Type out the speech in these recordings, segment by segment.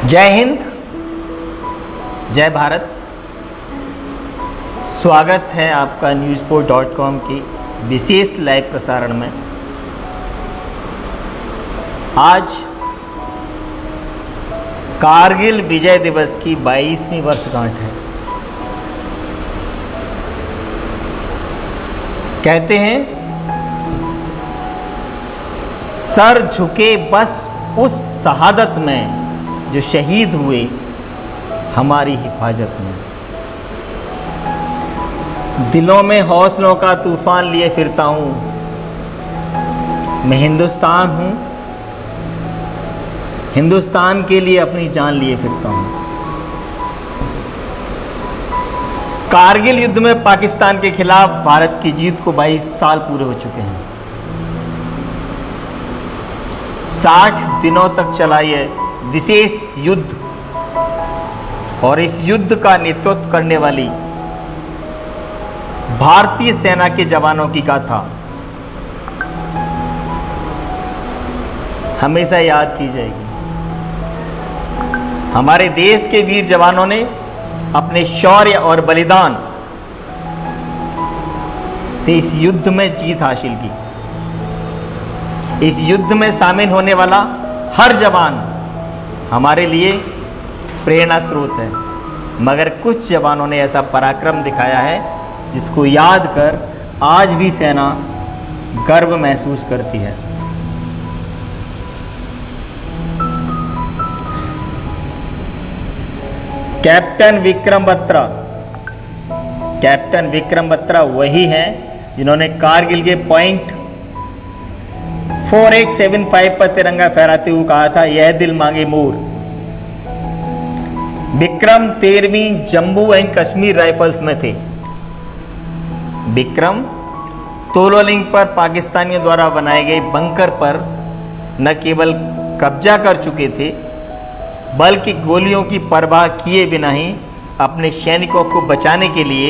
जय हिंद, जय भारत। स्वागत है आपका न्यूज़पोर्ट.com की विशेष लाइव प्रसारण में। आज कारगिल विजय दिवस की 22वीं वर्षगांठ है। कहते हैं सर झुके बस उस शहादत में जो शहीद हुए हमारी हिफाजत में। दिलों में हौसलों का तूफान लिए फिरता हूँ, मैं हिंदुस्तान हूँ, हिंदुस्तान के लिए अपनी जान लिए फिरता हूँ। कारगिल युद्ध में पाकिस्तान के खिलाफ भारत की जीत को 22 साल पूरे हो चुके हैं। 60 दिनों तक चला यह विशेष युद्ध और इस युद्ध का नेतृत्व करने वाली भारतीय सेना के जवानों की गाथा हमेशा याद की जाएगी। हमारे देश के वीर जवानों ने अपने शौर्य और बलिदान से इस युद्ध में जीत हासिल की। इस युद्ध में शामिल होने वाला हर जवान हमारे लिए प्रेरणा स्रोत है, मगर कुछ जवानों ने ऐसा पराक्रम दिखाया है जिसको याद कर आज भी सेना गर्व महसूस करती है। कैप्टन विक्रम बत्रा वही हैं जिन्होंने कारगिल के पॉइंट 4875 पर तिरंगा फहराते हुए कहा था, यह दिल मांगे मोर। विक्रम 13वीं जम्मू एंड कश्मीर राइफल्स में थे। विक्रम तोलोलिंग पर पाकिस्तानियों द्वारा बनाए गए बंकर पर न केवल कब्जा कर चुके थे, बल्कि गोलियों की परवाह किए बिना ही अपने सैनिकों को बचाने के लिए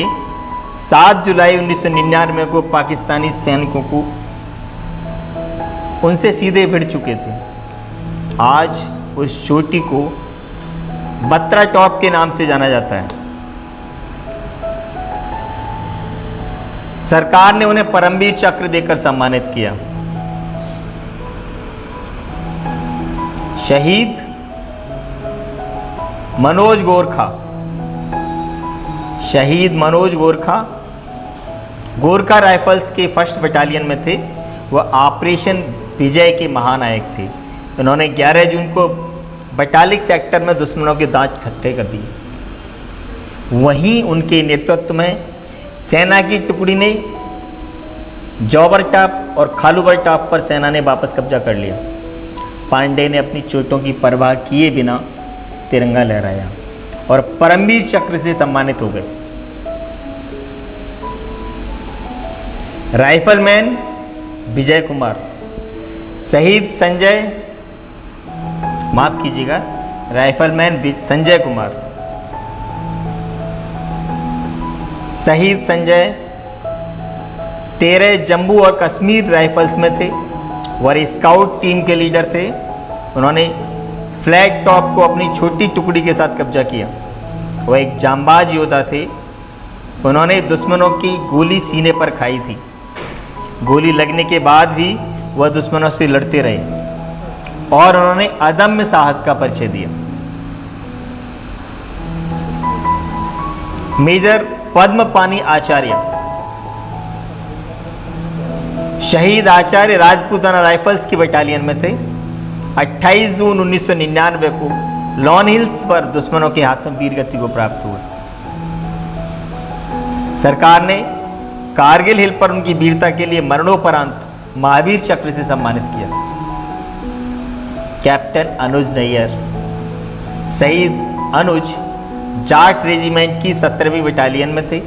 7 जुलाई 1999 को पाकिस्तानी सैनिकों को उनसे सीधे भिड़ चुके थे। आज उस चोटी को बत्रा टॉप के नाम से जाना जाता है। सरकार ने उन्हें परमवीर चक्र देकर सम्मानित किया। शहीद मनोज गोरखा गोरखा राइफल्स के 1st बटालियन में थे। वह ऑपरेशन विजय के महानायक थे। उन्होंने 11 जून को बटालिक सेक्टर में दुश्मनों के दांत खट्टे कर दिए। वहीं उनके नेतृत्व में सेना की टुकड़ी ने जौबर टॉप और खालूबर टॉप पर सेना ने वापस कब्जा कर लिया। पांडे ने अपनी चोटों की परवाह किए बिना तिरंगा लहराया और परमवीर चक्र से सम्मानित हो गए। राइफलमैन विजय कुमार, शहीद राइफलमैन संजय कुमार, शहीद संजय 13 जम्मू और कश्मीर राइफल्स में थे। वह स्काउट टीम के लीडर थे। उन्होंने फ्लैग टॉप को अपनी छोटी टुकड़ी के साथ कब्जा किया। वह एक जांबाज योद्धा थे। उन्होंने दुश्मनों की गोली सीने पर खाई थी। गोली लगने के बाद भी वह दुश्मनों से लड़ते रहे और उन्होंने अदम्य साहस का परिचय दिया। मेजर पद्मपानी आचार्य, शहीद आचार्य राजपूताना राइफल्स की बटालियन में थे। 28 जून 1999 को लॉन हिल्स पर दुश्मनों के हाथों वीरगति को प्राप्त हुआ। सरकार ने कारगिल हिल पर उनकी वीरता के लिए मरणोपरांत महावीर चक्र से सम्मानित किया। कैप्टन अनुज नैयर, शहीद अनुज जाट रेजिमेंट की 17वीं बटालियन में थे।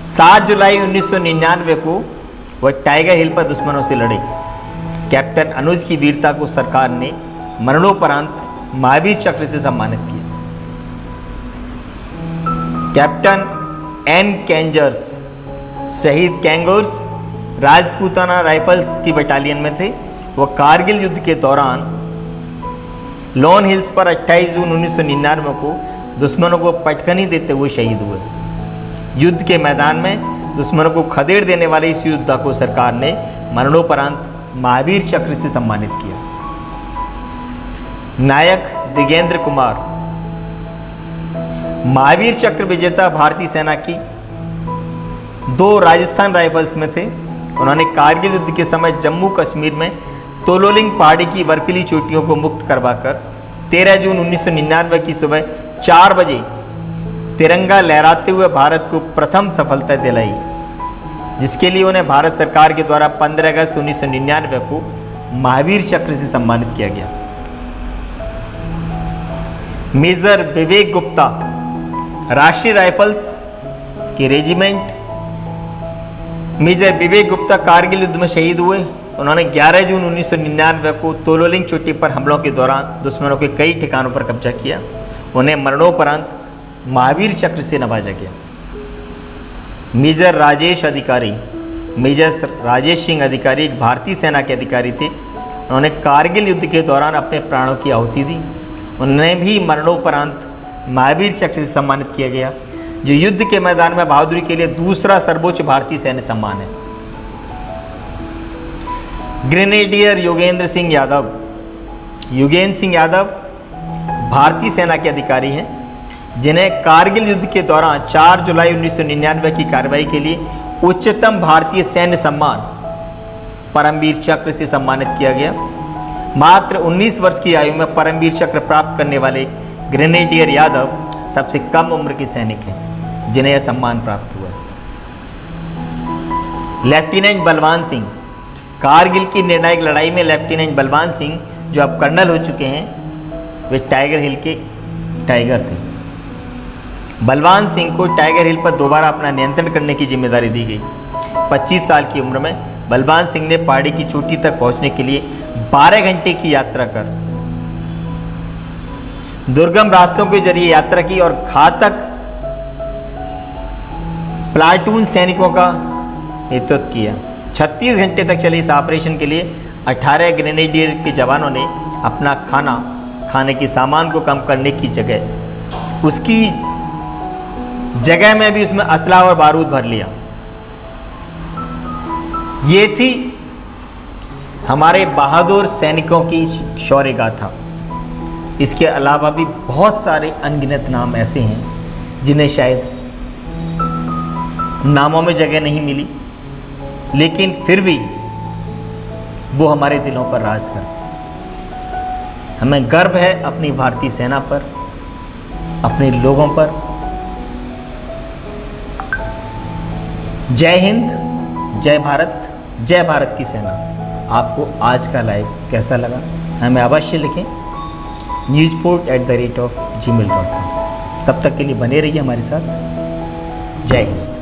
7 जुलाई 1999 को वह टाइगर हिल पर दुश्मनों से लड़े। कैप्टन अनुज की वीरता को सरकार ने मरणोपरांत महावीर चक्र से सम्मानित किया। कैप्टन एन कैंजर्स, शहीद कैंगर्स राजपूताना राइफल्स की बटालियन में थे। वह कारगिल युद्ध के दौरान लॉन हिल्स पर 28 जून 1999 को दुश्मनों को पटकनी देते हुए शहीद हुए। युद्ध के मैदान में दुश्मनों को खदेड़ देने वाले इस योद्धा को सरकार ने मरणोपरांत महावीर चक्र से सम्मानित किया। नायक दिगेंद्र कुमार महावीर चक्र विजेता भारतीय सेना की 2 राजस्थान राइफल्स में थे। उन्होंने कारगिल युद्ध के समय जम्मू कश्मीर में तोलोलिंग पहाड़ी की बर्फीली चोटियों को मुक्त करवाकर 13 जून 1999 की सुबह 4 बजे तिरंगा लहराते हुए भारत को प्रथम सफलता दिलाई, जिसके लिए उन्हें भारत सरकार के द्वारा 15 अगस्त 1999 को महावीर चक्र से सम्मानित किया गया। मेजर विवेक गुप्ता राष्ट्रीय राइफल्स के रेजिमेंट मेजर विवेक गुप्ता कारगिल युद्ध में शहीद हुए। उन्होंने 11 जून 1999 को तोलोलिंग चोटी पर हमलों के दौरान दुश्मनों के कई ठिकानों पर कब्जा किया। उन्हें मरणोपरांत महावीर चक्र से नवाजा गया। मेजर राजेश सिंह अधिकारी एक भारतीय सेना के अधिकारी थे। उन्होंने कारगिल युद्ध के दौरान अपने प्राणों की आहुति दी। उन्हें भी मरणोपरांत महावीर चक्र से सम्मानित किया गया, जो युद्ध के मैदान में बहादुरी के लिए दूसरा सर्वोच्च भारतीय सैन्य सम्मान है। ग्रेनेडियर योगेंद्र सिंह यादव भारतीय सेना के अधिकारी हैं, जिन्हें कारगिल युद्ध के दौरान 4 जुलाई 1999 की कार्रवाई के लिए उच्चतम भारतीय सैन्य सम्मान परमवीर चक्र से सम्मानित किया गया। मात्र 19 वर्ष की आयु में परमवीर चक्र प्राप्त करने वाले ग्रेनेडियर यादव सबसे कम उम्र के सैनिक हैं, जिन्हें यह सम्मान प्राप्त हुआ। लेफ्टिनेंट बलवान सिंह कारगिल की निर्णायक लड़ाई में लेफ्टिनेंट बलवान सिंह, जो अब कर्नल हो चुके हैं, वे टाइगर हिल के टाइगर थे। बलवान सिंह को टाइगर हिल पर दोबारा अपना नियंत्रण करने की जिम्मेदारी दी गई। 25 साल की उम्र में बलवान सिंह ने पहाड़ी की चोटी तक पहुंचने के लिए 12 घंटे की यात्रा कर दुर्गम रास्तों के जरिए यात्रा की और घातक प्लाटून सैनिकों का नेतृत्व किया। 36 घंटे तक चले इस ऑपरेशन के लिए 18 ग्रेनेडियर के जवानों ने अपना खाने के सामान को कम करने की जगह उसकी जगह में भी उसमें असला और बारूद भर लिया। ये थी हमारे बहादुर सैनिकों की शौर्य गाथा। इसके अलावा भी बहुत सारे अनगिनत नाम ऐसे हैं जिन्हें शायद नामों में जगह नहीं मिली, लेकिन फिर भी वो हमारे दिलों पर राज करते हैं। हमें गर्व है अपनी भारतीय सेना पर, अपने लोगों पर। जय हिंद, जय भारत की सेना। आपको आज का लाइव कैसा लगा हमें अवश्य लिखें newsport@gmail.com। तब तक के लिए बने रहिए हमारे साथ। जय हिंद।